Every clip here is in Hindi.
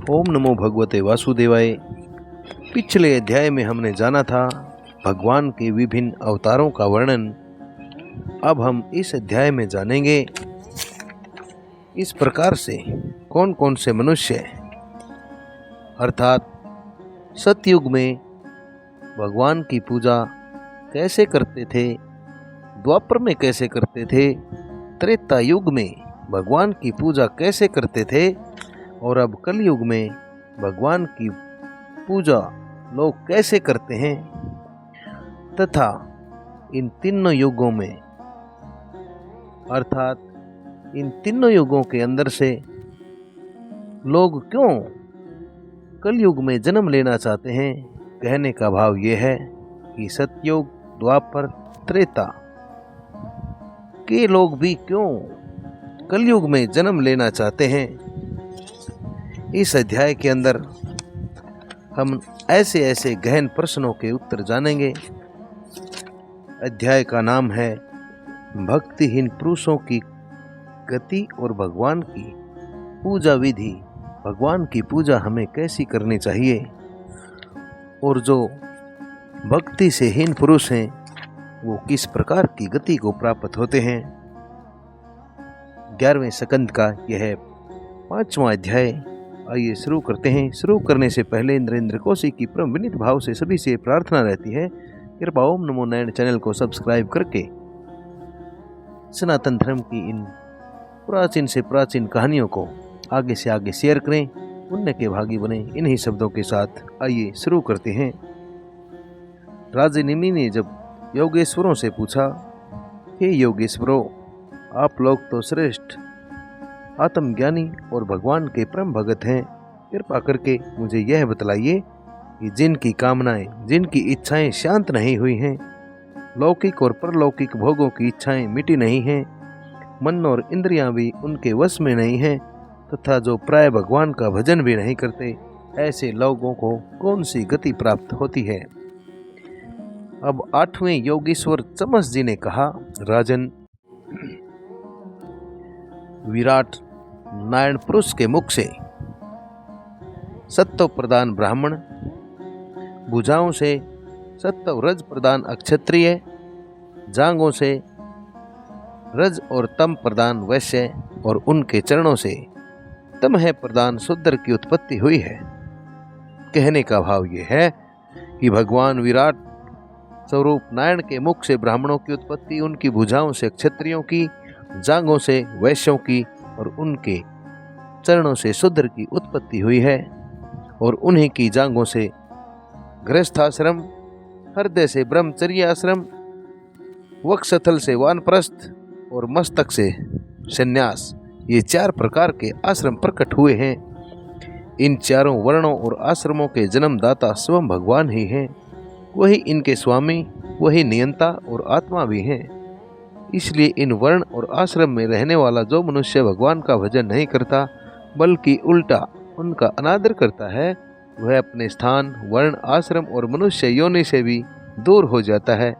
ओम नमो भगवते वासुदेवाय। पिछले अध्याय में हमने जाना था भगवान के विभिन्न अवतारों का वर्णन। अब हम इस अध्याय में जानेंगे इस प्रकार से कौन कौन से मनुष्य अर्थात सतयुग में भगवान की पूजा कैसे करते थे, द्वापर में कैसे करते थे, त्रेता युग में भगवान की पूजा कैसे करते थे और अब कलयुग में भगवान की पूजा लोग कैसे करते हैं, तथा इन तीनों युगों में अर्थात इन तीनों युगों के अंदर से लोग क्यों कलयुग में जन्म लेना चाहते हैं। कहने का भाव ये है कि सतयुग, द्वापर, त्रेता के लोग भी क्यों कलयुग में जन्म लेना चाहते हैं। इस अध्याय के अंदर हम ऐसे ऐसे गहन प्रश्नों के उत्तर जानेंगे। अध्याय का नाम है भक्तिहीन पुरुषों की गति और भगवान की पूजा विधि। भगवान की पूजा हमें कैसी करनी चाहिए और जो भक्ति से हीन पुरुष हैं वो किस प्रकार की गति को प्राप्त होते हैं। 11वें स्कंद का यह 5वां अध्याय। आइए शुरू करते हैं। शुरू करने से पहले नरेंद्र कौशिक की परम विनीत भाव से सभी से प्रार्थना रहती है, कृपया ओम नमो नारायण चैनल को सब्सक्राइब करके सनातन धर्म की इन प्राचीन से प्राचीन कहानियों को आगे से आगे शेयर करें, पुण्य के भागी बने। इन्हीं शब्दों के साथ आइए शुरू करते हैं। राजा निमि ने जब योगेश्वरों से पूछा, हे योगेश्वरों, आप लोग तो श्रेष्ठ आत्मज्ञानी और भगवान के परम भगत हैं, कृपा करके मुझे यह बतलाइए कि जिनकी कामनाएं, जिनकी इच्छाएं शांत नहीं हुई हैं, लौकिक और परलौकिक भोगों की इच्छाएं मिटी नहीं हैं, मन और इंद्रियां भी उनके वश में नहीं हैं, तथा जो प्राय भगवान का भजन भी नहीं करते, ऐसे लोगों को कौन सी गति प्राप्त होती है। अब 8वें योगेश्वर चमस जी ने कहा, राजन, विराट नारायण पुरुष के मुख से सत्व प्रदान ब्राह्मण, भुजाओं से सत्व रज प्रदान अक्षत्रिय, जांघों से रज और तम प्रदान वैश्य और उनके चरणों से तमह प्रदान शूद्र की उत्पत्ति हुई है। कहने का भाव यह है कि भगवान विराट स्वरूप नारायण के मुख से ब्राह्मणों की उत्पत्ति, उनकी भुजाओं से क्षत्रियों की, जांघों से वैश्यों की और उनके चरणों से शूद्र की उत्पत्ति हुई है, और उन्हीं की जांघों से गृहस्थाश्रम, हृदय से ब्रह्मचर्य आश्रम, वक्षस्थल से वानप्रस्थ और मस्तक से संन्यास, ये 4 प्रकार के आश्रम प्रकट हुए हैं। इन चारों वर्णों और आश्रमों के जन्मदाता स्वयं भगवान ही हैं। वही इनके स्वामी, वही नियंता और आत्मा भी हैं। इसलिए इन वर्ण और आश्रम में रहने वाला जो मनुष्य भगवान का भजन नहीं करता बल्कि उल्टा उनका अनादर करता है, वह अपने स्थान, वर्ण, आश्रम और मनुष्य योनि से भी दूर हो जाता है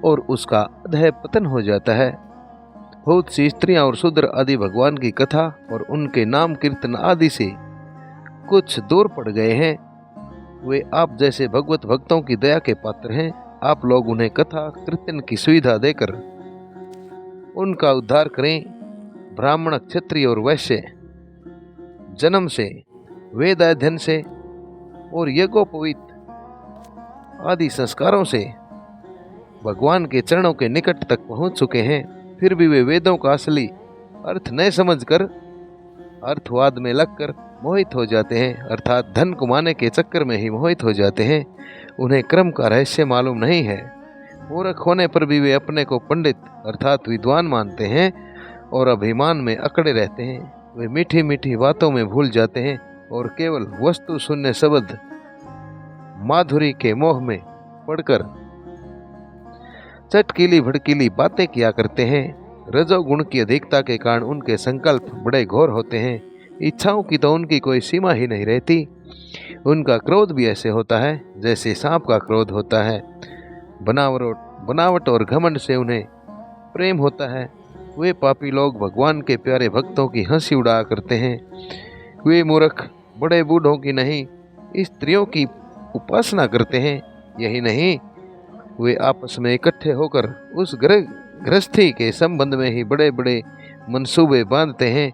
और उसका अधः पतन हो जाता है। बहुत सी स्त्रियां और शूद्र आदि भगवान की कथा और उनके नाम कीर्तन आदि से कुछ दूर पड़ गए हैं। वे आप जैसे भगवत भक्तों की दया के पात्र हैं। आप लोग उन्हें कथा कीर्तन की सुविधा देकर उनका उद्धार करें। ब्राह्मण, क्षत्रिय और वैश्य जन्म से, वेद अध्ययन से और यज्ञोपवीत आदि संस्कारों से भगवान के चरणों के निकट तक पहुंच चुके हैं, फिर भी वे वेदों का असली अर्थ न समझकर अर्थवाद में लगकर मोहित हो जाते हैं, अर्थात धन कमाने के चक्कर में ही मोहित हो जाते हैं। उन्हें क्रम का रहस्य मालूम नहीं है। मूर्ख होने पर भी वे अपने को पंडित अर्थात विद्वान मानते हैं और अभिमान में अकड़े रहते हैं। वे मीठी मीठी बातों में भूल जाते हैं और केवल वस्तु शून्य शब्द माधुरी के मोह में पड़कर चटकीली भड़कीली बातें किया करते हैं। रजोगुण की अधिकता के कारण उनके संकल्प बड़े घोर होते हैं। इच्छाओं की तो उनकी कोई सीमा ही नहीं रहती। उनका क्रोध भी ऐसे होता है जैसे सांप का क्रोध होता है। बनावट और घमंड से उन्हें प्रेम होता है। वे पापी लोग भगवान के प्यारे भक्तों की हंसी उड़ाया करते हैं। वे मूर्ख बड़े बूढ़ों की नहीं, स्त्रियों की उपासना करते हैं। यही नहीं, वे आपस में इकट्ठे होकर उस गृहस्थी के संबंध में ही बड़े बड़े मंसूबे बांधते हैं,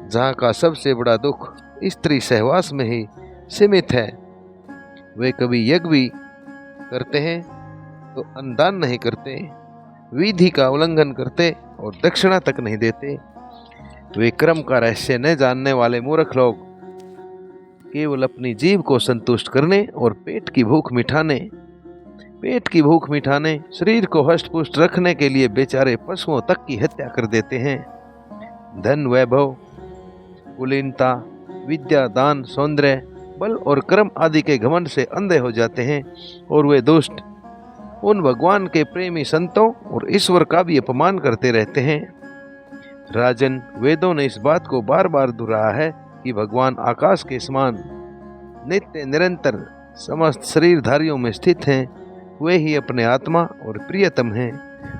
जहाँ का सबसे बड़ा दुख स्त्री सहवास में ही सीमित है। वे कभी यज्ञ भी करते हैं तो अन्नदान नहीं करते, विधि का उल्लंघन करते और दक्षिणा तक नहीं देते। वे क्रम का रहस्य न जानने वाले मूर्ख लोग केवल अपनी जीभ को संतुष्ट करने और पेट की भूख मिटाने शरीर को हष्ट-पुष्ट रखने के लिए बेचारे पशुओं तक की हत्या कर देते हैं। धन, वैभव, कुलीनता, विद्या, दान, सौंदर्य, बल और कर्म आदि के घमंड से अंधे हो जाते हैं और वे दुष्ट उन भगवान के प्रेमी संतों और ईश्वर का भी अपमान करते रहते हैं। राजन, वेदों ने इस बात को बार बार दोहराया है कि भगवान आकाश के समान नित्य निरंतर समस्त शरीरधारियों में स्थित हैं। वे ही अपने आत्मा और प्रियतम हैं,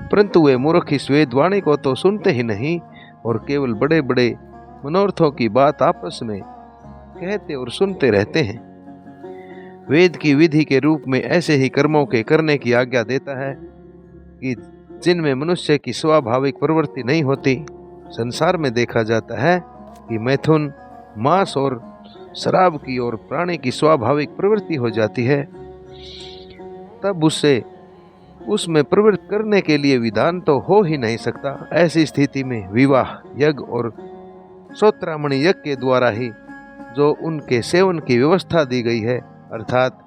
परंतु वे मूर्ख इस वेदवाणी को तो सुनते ही नहीं और केवल बड़े बड़े मनोरथों की बात आपस में कहते और सुनते रहते हैं। वेद की विधि के रूप में ऐसे ही कर्मों के करने की आज्ञा देता है कि जिनमें मनुष्य की स्वाभाविक प्रवृत्ति नहीं होती। संसार में देखा जाता है कि मैथुन, मांस और शराब की और प्राणी की स्वाभाविक प्रवृत्ति हो जाती है, तब उसमें प्रवृत्त करने के लिए विधान तो हो ही नहीं सकता। ऐसी स्थिति में विवाह, यज्ञ और श्रोत्रामणि यज्ञ के द्वारा ही जो उनके सेवन की व्यवस्था दी गई है, अर्थात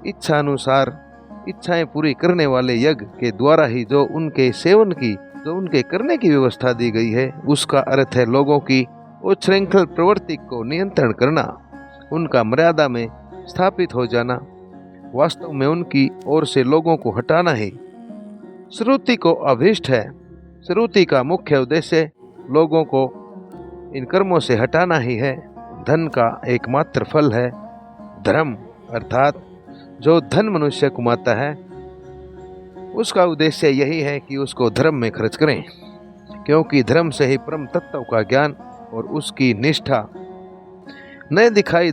इच्छा अनुसार इच्छाएं पूरी करने वाले यज्ञ के द्वारा ही जो उनके करने की व्यवस्था दी गई है, उसका अर्थ है लोगों की उच्छृंखल प्रवृत्ति को नियंत्रण करना, उनका मर्यादा में स्थापित हो जाना, वास्तव में उनकी ओर से लोगों को हटाना ही श्रुति को अभीष्ट है। श्रुति का मुख्य उद्देश्य लोगों को इन कर्मों से हटाना ही है। धन का एकमात्र फल है धर्म, अर्थात जो धन मनुष्य कमाता है उसका उद्देश्य यही है कि उसको धर्म में खर्च करें, क्योंकि धर्म से ही परम तत्व का ज्ञान और उसकी निष्ठा न दिखाई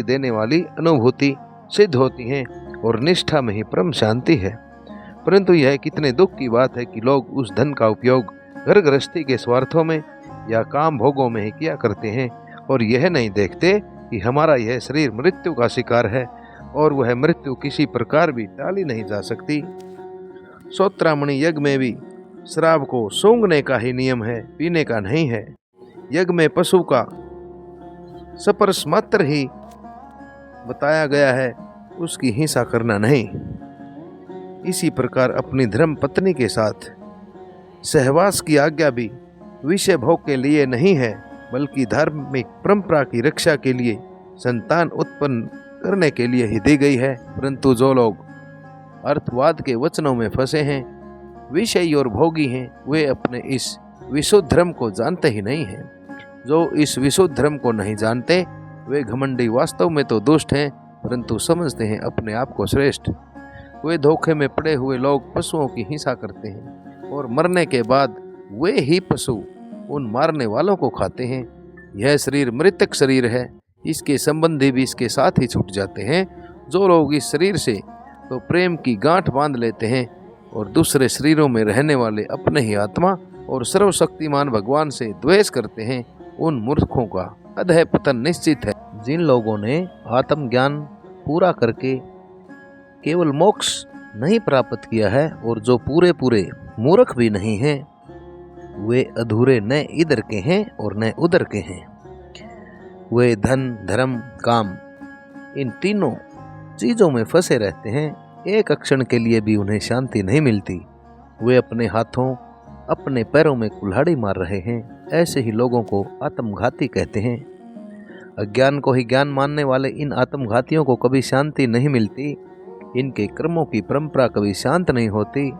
देने वाली अनुभूति सिद्ध होती हैं और निष्ठा में ही परम शांति है। परंतु यह कितने दुख की बात है कि लोग उस धन का उपयोग घर गृहस्थी के स्वार्थों में या काम भोगों में ही किया करते हैं और यह नहीं देखते कि हमारा यह शरीर मृत्यु का शिकार है और वह मृत्यु किसी प्रकार भी टाली नहीं जा सकती। श्रोत्रामणि यज्ञ में भी शराब को सूंघने का ही नियम है, पीने का नहीं है। यज्ञ में पशु का स्पर्श मात्र ही बताया गया है, उसकी हिंसा करना नहीं। इसी प्रकार अपनी धर्म पत्नी के साथ सहवास की आज्ञा भी विषय भोग के लिए नहीं है, बल्कि धार्मिक परंपरा की रक्षा के लिए, संतान उत्पन्न करने के लिए ही दी गई है। परंतु जो लोग अर्थवाद के वचनों में फंसे हैं, विषयी और भोगी हैं, वे अपने इस विशुद्ध धर्म को जानते ही नहीं हैं। जो इस विशुद्ध धर्म को नहीं जानते वे घमंडी वास्तव में तो दुष्ट हैं, परंतु समझते हैं अपने आप को श्रेष्ठ। वे धोखे में पड़े हुए लोग पशुओं की हिंसा करते हैं और मरने के बाद वे ही पशु उन मारने वालों को खाते हैं। यह शरीर मृतक शरीर है, इसके संबंधी भी इसके साथ ही छूट जाते हैं। जो लोग इस शरीर से तो प्रेम की गांठ बांध लेते हैं और दूसरे शरीरों में रहने वाले अपने ही आत्मा और सर्वशक्तिमान भगवान से द्वेष करते हैं, उन मूर्खों का अधः पतन निश्चित है। जिन लोगों ने आत्मज्ञान पूरा करके केवल मोक्ष नहीं प्राप्त किया है और जो पूरे मूर्ख भी नहीं हैं, वे अधूरे न इधर के हैं और न उधर के हैं। वे धन, धर्म, काम इन तीनों चीज़ों में फंसे रहते हैं। एक क्षण के लिए भी उन्हें शांति नहीं मिलती। वे अपने हाथों अपने पैरों में कुल्हाड़ी मार रहे हैं। ऐसे ही लोगों को आत्मघाती कहते हैं। अज्ञान को ही ज्ञान मानने वाले इन आत्मघातियों को कभी शांति नहीं मिलती। इनके कर्मों की परंपरा कभी शांत नहीं होती।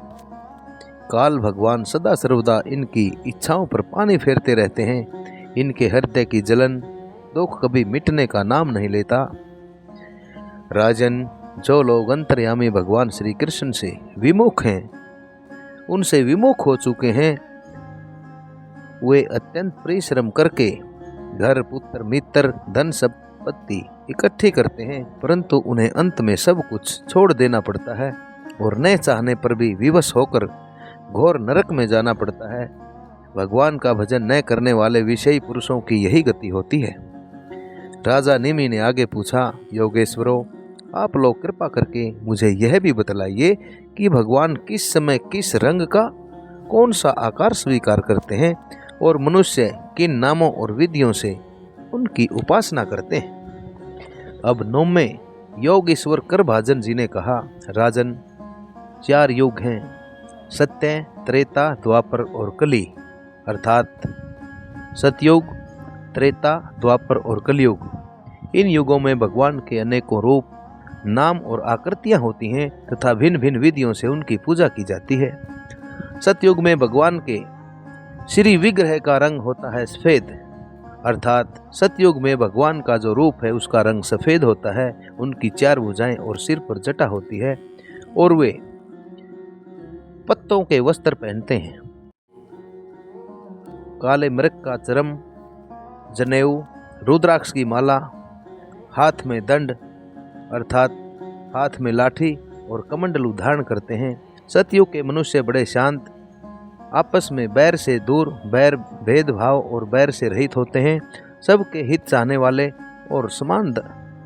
काल भगवान सदा सर्वदा इनकी इच्छाओं पर पानी फेरते रहते हैं। इनके हृदय की जलन दुख कभी मिटने का नाम नहीं लेता। राजन, जो लोग अंतर्यामी भगवान श्री कृष्ण से विमुख हैं, उनसे विमुख हो चुके हैं, वे अत्यंत परिश्रम करके घर, पुत्र, मित्र, धन संपत्ति इकट्ठी करते हैं, परंतु उन्हें अंत में सब कुछ छोड़ देना पड़ता है और न चाहने पर भी विवश होकर घोर नरक में जाना पड़ता है। भगवान का भजन न करने वाले विषयी पुरुषों की यही गति होती है। राजा निमि ने आगे पूछा, योगेश्वरों, आप लोग कृपा करके मुझे यह भी बतलाइए कि भगवान किस समय किस रंग का कौन सा आकार स्वीकार करते हैं और मनुष्य किन नामों और विधियों से उनकी उपासना करते हैं। अब 9वें योगेश्वर करभाजन जी ने कहा, राजन, 4 युग हैं, सत्य, त्रेता, द्वापर और कली, अर्थात सतयुग, त्रेता, द्वापर और कलयुग। इन युगों में भगवान के अनेकों रूप, नाम और आकृतियां होती हैं तथा भिन्न भिन्न विधियों से उनकी पूजा की जाती है। सतयुग में भगवान के श्री विग्रह का रंग होता है सफेद, अर्थात सतयुग में भगवान का जो रूप है उसका रंग सफेद होता है। उनकी 4 भुजाएं और सिर पर जटा होती है और वे पत्तों के वस्त्र पहनते हैं। काले मृग का चर्म, जनेऊ, रुद्राक्ष की माला, हाथ में दंड अर्थात हाथ में लाठी और कमंडलू धारण करते हैं। सतयुग के मनुष्य बड़े शांत, आपस में बैर से दूर, बैर, भेदभाव और बैर से रहित होते हैं। सबके हित चाहने वाले और समान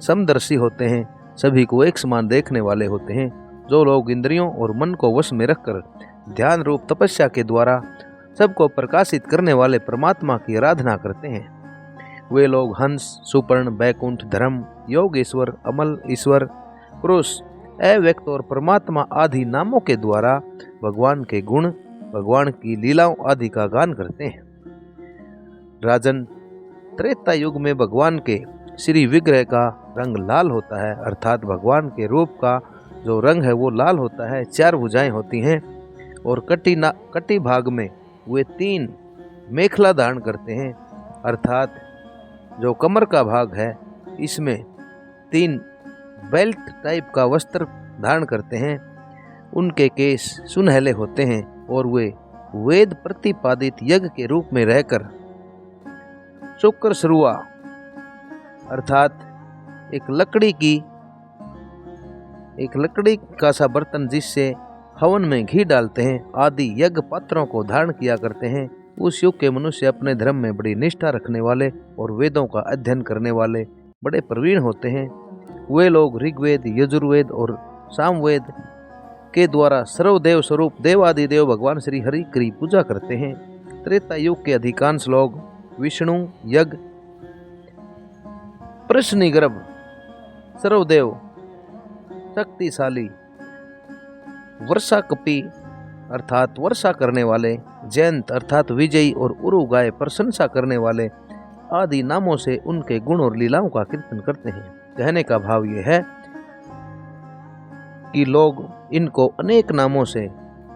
समदर्शी होते हैं। सभी को एक समान देखने वाले होते हैं। जो लोग इंद्रियों और मन को वश में रखकर ध्यान रूप तपस्या के द्वारा सबको प्रकाशित करने वाले परमात्मा की आराधना करते हैं, वे लोग हंस, सुपर्ण, बैकुंठ, धर्म, योगेश्वर, अमल, ईश्वर, पुरुष, अव्यक्त और परमात्मा आदि नामों के द्वारा भगवान के गुण, भगवान की लीलाओं आदि का गान करते हैं। राजन, त्रेता युग में भगवान के श्री विग्रह का रंग लाल होता है, अर्थात भगवान के रूप का जो रंग है वो लाल होता है। 4 भुजाएं होती हैं और कटी भाग में वे 3 मेखला धारण करते हैं, अर्थात जो कमर का भाग है इसमें 3 बेल्ट टाइप का वस्त्र धारण करते हैं। उनके केश सुनहले होते हैं और वे वेद प्रतिपादित यज्ञ के रूप में रहकर शुक्र सरुआ अर्थात एक लकड़ी का सा बर्तन जिससे हवन में घी डालते हैं आदि यज्ञ पात्रों को धारण किया करते हैं। उस युग के मनुष्य अपने धर्म में बड़ी निष्ठा रखने वाले और वेदों का अध्ययन करने वाले बड़े प्रवीण होते हैं। वे लोग ऋग्वेद, यजुर्वेद और सामवेद के द्वारा सर्वदेव स्वरूप देवादिदेव भगवान श्री हरि की पूजा करते हैं। त्रेता युग के अधिकांश लोग विष्णु, यज्ञ, प्रश्निगर्भ, सर्वदेव, शक्तिशाली, वर्षा कपि अर्थात वर्षा करने वाले, जयंत अर्थात विजयी और उरु गाय प्रशंसा करने वाले आदि नामों से उनके गुण और लीलाओं का कीर्तन करते हैं। कहने का भाव यह है कि लोग इनको अनेक नामों से,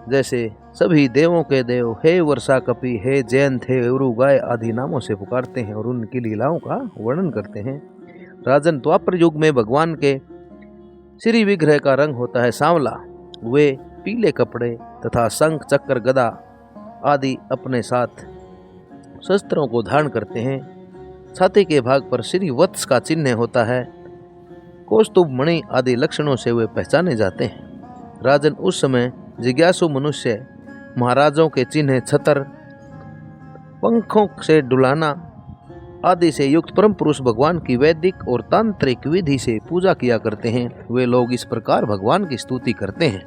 जैसे सभी देवों के देव, हे वर्षा कपि, हे जयंत, हे उरु गाय आदि नामों से पुकारते हैं और उनकी लीलाओं का वर्णन करते हैं। राजन, द्वापर युग में भगवान के श्री विग्रह का रंग होता है सांवला। वे पीले कपड़े तथा शंख, चक्र, गदा आदि अपने साथ शस्त्रों को धारण करते हैं। छाती के भाग पर श्री वत्स का चिन्ह होता है। कौस्तुभ, मणि आदि लक्षणों से वे पहचाने जाते हैं। राजन, उस समय जिज्ञासु मनुष्य महाराजों के चिन्ह, छतर, पंखों से डुलाना आदि से युक्त परम पुरुष भगवान की वैदिक और तांत्रिक विधि से पूजा किया करते हैं। वे लोग इस प्रकार भगवान की स्तुति करते हैं।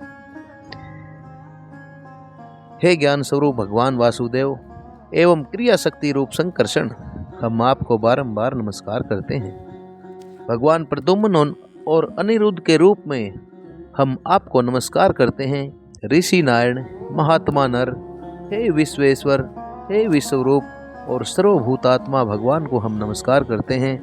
हे ज्ञान स्वरूप भगवान वासुदेव एवं क्रिया शक्ति रूप संकर्षण, हम आपको बारंबार नमस्कार करते हैं। भगवान प्रद्युम्न और अनिरुद्ध के रूप में हम आपको नमस्कार करते हैं। ऋषि नारायण, महात्मा नर, हे विश्वेश्वर, हे विश्वरूप और सर्वभूतात्मा भगवान को हम नमस्कार करते हैं।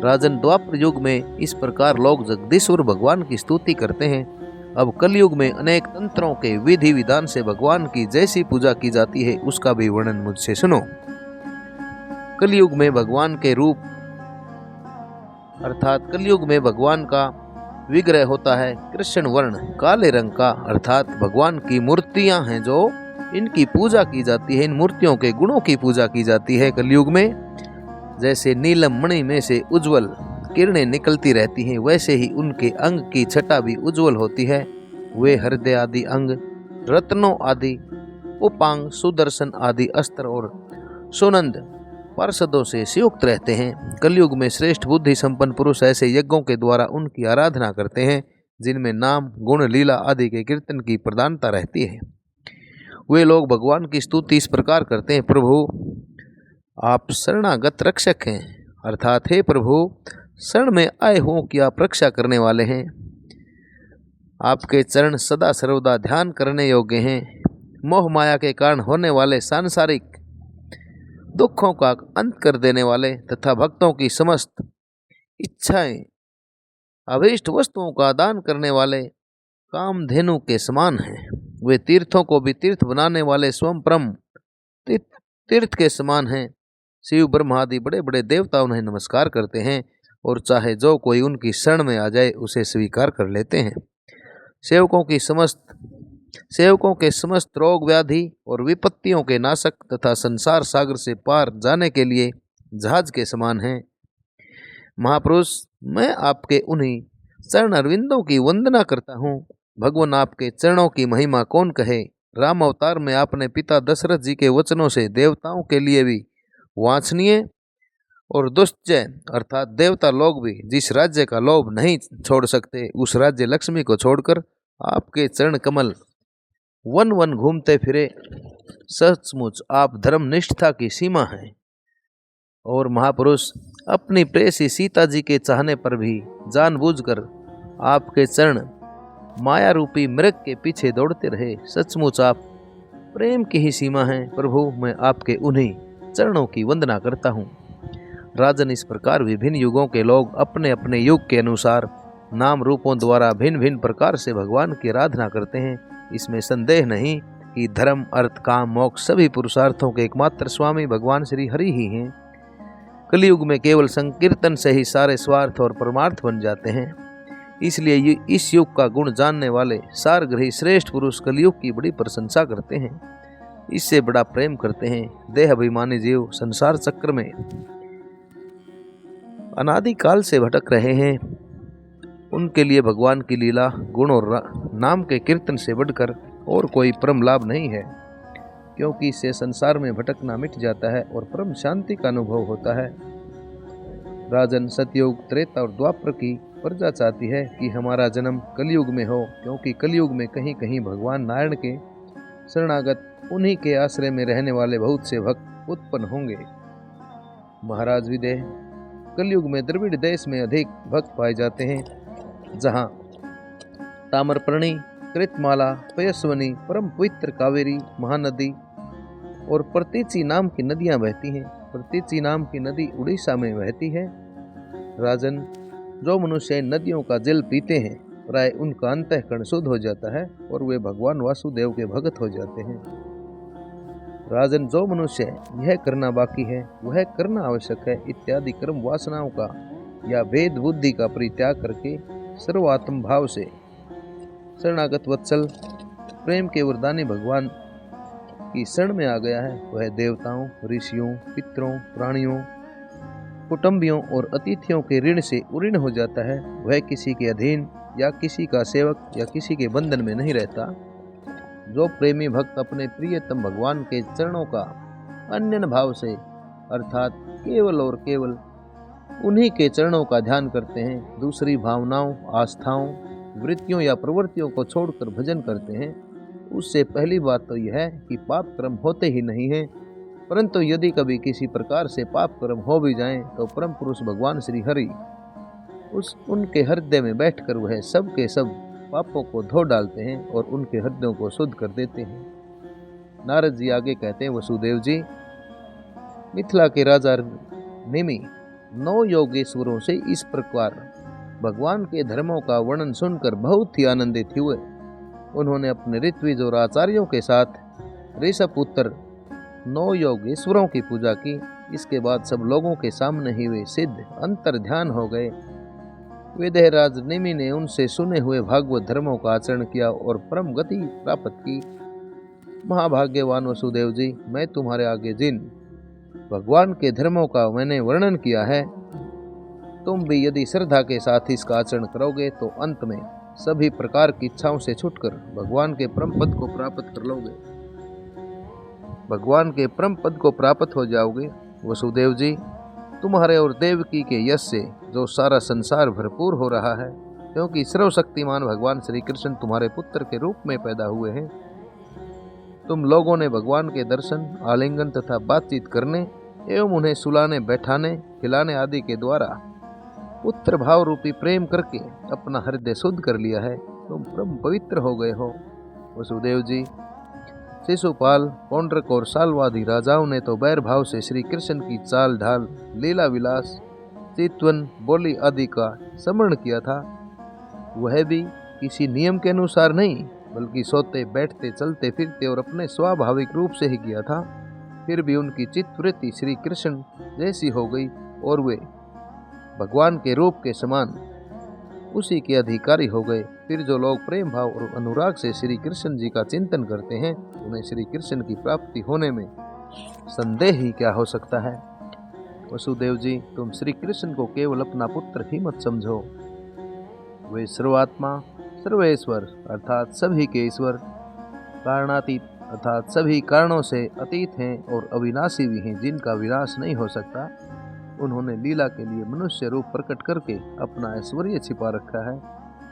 राजन, द्वापर युग में इस प्रकार लोग जगदीश्वर भगवान की स्तुति करते हैं। अब कलयुग में अनेक तंत्रों के विधि विधान से भगवान की जैसी पूजा की जाती है उसका भी वर्णन मुझसे सुनो। कलयुग में भगवान के रूप अर्थात कलयुग में भगवान का विग्रह होता है कृष्ण वर्ण, काले रंग का, अर्थात भगवान की मूर्तियां हैं जो इनकी पूजा की जाती है, इन मूर्तियों के गुणों की पूजा की जाती है कलयुग में। जैसे नीलम मणि में से उज्जवल किरणें निकलती रहती हैं, वैसे ही उनके अंग की छटा भी उज्जवल होती है। वे हृदय आदि अंग, रत्नों आदि उपांग, सुदर्शन आदि अस्त्र और सुनंद पार्षदों से संयुक्त रहते हैं। कलयुग में श्रेष्ठ बुद्धि संपन्न पुरुष ऐसे यज्ञों के द्वारा उनकी आराधना करते हैं जिनमें नाम, गुण, लीला आदि के कीर्तन की प्रधानता रहती है। वे लोग भगवान की स्तुति इस प्रकार करते हैं, प्रभु आप शरणागत रक्षक हैं, अर्थात हे प्रभु शरण में आए हुओं की आप रक्षा करने वाले हैं। आपके चरण सदा सर्वदा ध्यान करने योग्य हैं। मोह माया के कारण होने वाले सांसारिक दुखों का अंत कर देने वाले तथा भक्तों की समस्त इच्छाएं, अभीष्ट वस्तुओं का दान करने वाले कामधेनु के समान हैं। वे तीर्थों को भी तीर्थ बनाने वाले स्वयं परम तीर्थ के समान हैं। शिव, ब्रह्मा आदि बड़े बड़े देवता उन्हें नमस्कार करते हैं और चाहे जो कोई उनकी शरण में आ जाए उसे स्वीकार कर लेते हैं। सेवकों के समस्त रोग व्याधि और विपत्तियों के नाशक तथा संसार सागर से पार जाने के लिए जहाज के समान हैं। महापुरुष, मैं आपके उन्हीं चरण अरविंदों की वंदना करता हूँ। भगवान आपके चरणों की महिमा कौन कहे। राम अवतार में आपने पिता दशरथ जी के वचनों से देवताओं के लिए भी वांछनीय और दुष्टजय अर्थात देवता लोग भी जिस राज्य का लोभ नहीं छोड़ सकते, उस राज्य लक्ष्मी को छोड़कर आपके चरण कमल वन वन घूमते फिरे। सचमुच आप धर्म निष्ठा की सीमा हैं। और महापुरुष, अपनी प्रेयसी सीता जी के चाहने पर भी जानबूझकर आपके चरण माया रूपी मृग के पीछे दौड़ते रहे। सचमुच आप प्रेम की ही सीमा हैं। प्रभु, मैं आपके उन्हीं चरणों की वंदना करता हूँ। राजन, इस प्रकार विभिन्न युगों के लोग अपने अपने युग के अनुसार नाम रूपों द्वारा भिन्न भिन्न प्रकार से भगवान की आराधना करते हैं। इसमें संदेह नहीं कि धर्म, अर्थ, काम, मोक्ष सभी पुरुषार्थों के एकमात्र स्वामी भगवान श्री हरि ही हैं। कलयुग में केवल संकीर्तन से ही सारे स्वार्थ और परमार्थ बन जाते हैं। इसलिए इस युग का गुण जानने वाले सारग्रही श्रेष्ठ पुरुष कलयुग की बड़ी प्रशंसा करते हैं, इससे बड़ा प्रेम करते हैं। देह अभिमानी जीव संसार चक्र में अनादिकाल से भटक रहे हैं। उनके लिए भगवान की लीला, गुण और नाम के कीर्तन से बढ़कर और कोई परम लाभ नहीं है, क्योंकि इससे संसार में भटकना मिट जाता है और परम शांति का अनुभव होता है। राजन, सतयुग, त्रेता और द्वापर की प्रजा चाहती है कि हमारा जन्म कलयुग में हो, क्योंकि कलयुग में कहीं कहीं भगवान नारायण के शरणागत, उन्हीं के आश्रय में रहने वाले बहुत से भक्त उत्पन्न होंगे। महाराज विदेह, कलयुग में द्रविड़ देश में अधिक भक्त पाए जाते हैं, जहाँ ताम्रपर्णी, कृतमाला, पयस्वनी, परम पवित्र कावेरी महानदी और प्रतीची नाम की नदियाँ बहती हैं। प्रतीची नाम की नदी उड़ीसा में बहती है। राजन, जो मनुष्य नदियों का जल पीते हैं प्राय उनका अंतःकरण शुद्ध हो जाता है और वे भगवान वासुदेव के भगत हो जाते हैं। राजन, जो मनुष्य यह करना बाकी है वह करना आवश्यक है इत्यादि कर्म वासनाओं का या भेद बुद्धि का परित्याग करके सर्वात्म भाव से शरणागत वत्सल प्रेम के वरदानी भगवान की शरण में आ गया है, वह देवताओं, ऋषियों, पितरों, प्राणियों, कुटुंबियों और अतिथियों के ऋण से उऋण हो जाता है। वह किसी के अधीन या किसी का सेवक या किसी के बंधन में नहीं रहता। जो प्रेमी भक्त अपने प्रियतम भगवान के चरणों का अन्य भाव से अर्थात केवल और केवल उन्हीं के चरणों का ध्यान करते हैं, दूसरी भावनाओं, आस्थाओं, वृत्तियों या प्रवृत्तियों को छोड़कर भजन करते हैं, उससे पहली बात तो यह है कि पाप कर्म होते ही नहीं हैं। परंतु यदि कभी किसी प्रकार से पाप कर्म हो भी जाएं तो परम पुरुष भगवान श्री हरि उनके हृदय में बैठकर वह सब के सब पापों को धो डालते हैं और उनके हृदयों को शुद्ध कर देते हैं। नारद जी आगे कहते हैं, वसुदेव जी, मिथिला के राजा नेमि 9 योगेश्वरों से इस प्रकार भगवान के धर्मों का वर्णन सुनकर बहुत ही आनंदित हुए। उन्होंने अपने ऋत्विज और आचार्यों के साथ ऋषपुत्र 9 योगेश्वरों की पूजा की। इसके बाद सब लोगों के सामने ही वे सिद्ध अंतर ध्यान हो गए। विदेहराज नेमि ने उनसे सुने हुए भागवत धर्मों का आचरण किया और परम गति प्राप्त की। महाभाग्यवान वसुदेव जी, मैं तुम्हारे आगे जिन भगवान के धर्मों का मैंने वर्णन किया है, तुम भी यदि श्रद्धा के साथ इसका आचरण करोगे तो अंत में सभी प्रकार की इच्छाओं से छूटकर भगवान के परम पद को प्राप्त कर लोगे, भगवान के परम पद को प्राप्त हो जाओगे। वसुदेव जी, तुम्हारे और देवकी के यश से जो सारा संसार भरपूर हो रहा है, क्योंकि सर्वशक्तिमान भगवान श्री कृष्ण तुम्हारे पुत्र के रूप में पैदा हुए हैं। तुम लोगों ने भगवान के दर्शन, आलिंगन तथा बातचीत करने एवं उन्हें सुलाने, बैठाने, खिलाने आदि के द्वारा पुत्र भाव रूपी प्रेम करके अपना हृदय शुद्ध कर लिया है। तुम परम पवित्र हो गए हो। वसुदेव जी, शिशुपाल, पौंड्रक और साल्वादि राजाओं ने तो बैर भाव से श्री कृष्ण की चाल ढाल, लीला विलास, चितवन, बोली आदि का स्मरण किया था। वह भी किसी नियम के अनुसार नहीं, बल्कि सोते, बैठते, चलते फिरते और अपने स्वाभाविक रूप से ही किया था। फिर भी उनकी चित्तवृत्ति श्री कृष्ण जैसी हो गई और वे भगवान के रूप के समान उसी के अधिकारी हो गए। फिर जो लोग प्रेम भाव और अनुराग से श्री कृष्ण जी का चिंतन करते हैं, उन्हें श्री कृष्ण की प्राप्ति होने में संदेह ही क्या हो सकता है। वसुदेव जी, तुम श्री कृष्ण को केवल अपना पुत्र ही मत समझो। वे सर्वात्मा, सर्वेश्वर अर्थात सभी के ईश्वर, कारणातीत अर्थात सभी कारणों से अतीत हैं और अविनाशी भी हैं, जिनका विनाश नहीं हो सकता। उन्होंने लीला के लिए मनुष्य रूप प्रकट करके अपना ऐश्वर्य छिपा रखा है।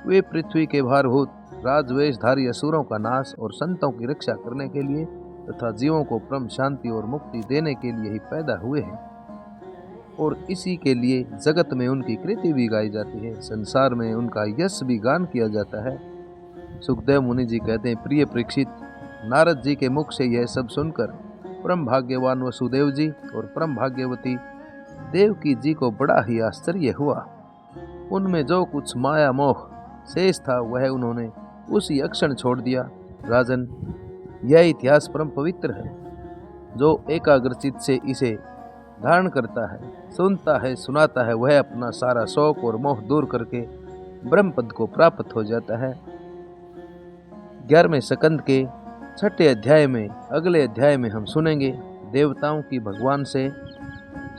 वे पृथ्वी के भारभूत राजवेशधारी असुरों का नाश और संतों की रक्षा करने के लिए तथा जीवों को परम शांति और मुक्ति देने के लिए ही पैदा हुए हैं, और इसी के लिए जगत में उनकी कृति भी गाई जाती है, संसार में उनका यश भी गान किया जाता है। सुखदेव मुनि जी कहते हैं, प्रिय परीक्षित, नारद जी के मुख से यह सब सुनकर परम भाग्यवान वसुदेव जी और परम भाग्यवती देवकी जी को बड़ा ही आश्चर्य हुआ। उनमें जो कुछ माया मोह शेष था वह उन्होंने उसी क्षण छोड़ दिया। राजन, यह इतिहास परम पवित्र है। जो एकाग्रचित से इसे धारण करता है, सुनता है, सुनाता है, वह अपना सारा शौक और मोह दूर करके ब्रह्म पद को प्राप्त हो जाता है। 11वें स्कंद के 6ठे अध्याय में, अगले अध्याय में हम सुनेंगे देवताओं की भगवान से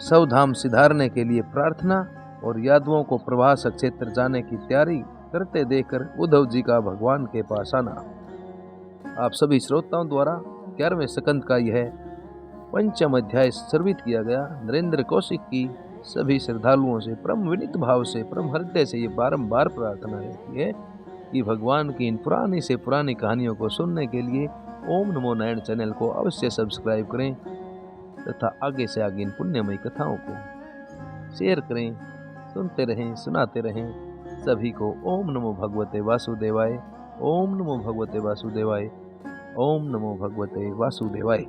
सौधाम सिधारने के लिए प्रार्थना और यादवों को प्रभास क्षेत्र जाने की तैयारी करते देखकर उद्धव जी का भगवान के पास आना। आप सभी श्रोताओं द्वारा 11वें स्कंद का यह 5वां अध्याय सर्वित किया गया। नरेंद्र कौशिक की सभी श्रद्धालुओं से परम विनीत भाव से, परम हृदय से ये बारंबार प्रार्थना रहती है कि भगवान की इन पुरानी से पुरानी कहानियों को सुनने के लिए ओम नमो नारायण चैनल को अवश्य सब्सक्राइब करें तथा आगे से आगे इन पुण्यमयी कथाओं को शेयर करें, सुनते रहें, सुनाते रहें। सभी को ओम नमो भगवते वासुदेवाय, ओम नमो भगवते वासुदेवाय, ओम नमो भगवते वासुदेवाय।